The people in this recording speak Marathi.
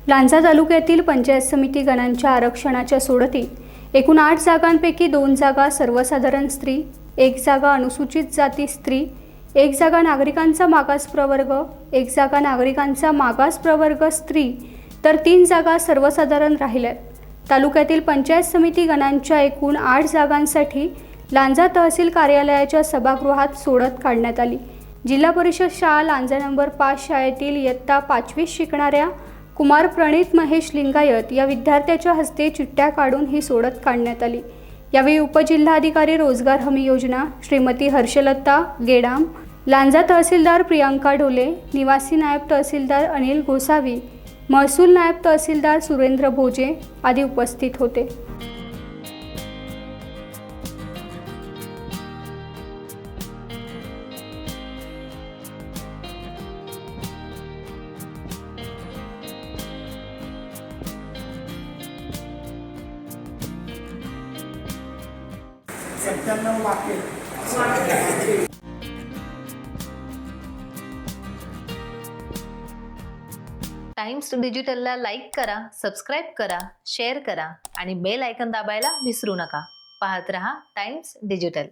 लांजा तालुक्यातील पंचायत समिती गणांच्या आरक्षणाच्या सोडतीत एकूण 8 जागांपैकी 2 जागा सर्वसाधारण स्त्री, 1 जागा अनुसूचित जाती स्त्री, 1 जागा नागरिकांचा मागास प्रवर्ग, 1 जागा नागरिकांचा मागास प्रवर्ग स्त्री तर 3 जागा सर्वसाधारण राहिल्यात। तालुक्यातील पंचायत समिती गणांच्या एकूण 8 जागांसाठी लांजा तहसील कार्यालयाच्या सभागृहात सोडत काढण्यात आली। जिल्हा परिषद शाळा लांजा नंबर 5 शाळेतील इयत्ता 5वीत शिकणाऱ्या कुमार प्रणित महेश लिंगायत या विद्यार्थ्याच्या हस्ते चिठ्ठ्या काढून ही सोडत काढण्यात आली। यावेळी उपजिल्हाधिकारी रोजगार हमी योजना श्रीमती हर्षलता गेडाम, लांजा तहसीलदार प्रियांका ढोले, निवासी नायब तहसीलदार अनिल गोसावी, महसूल नायब तहसीलदार सुरेंद्र भोजे आदी उपस्थित होते। टाइम्स डिजिटलला लाईक करा, सबस्क्राईब करा, शेअर करा आणि बेल आयकॉन दाबायला विसरू नका। पाहत रहा टाइम्स डिजिटल।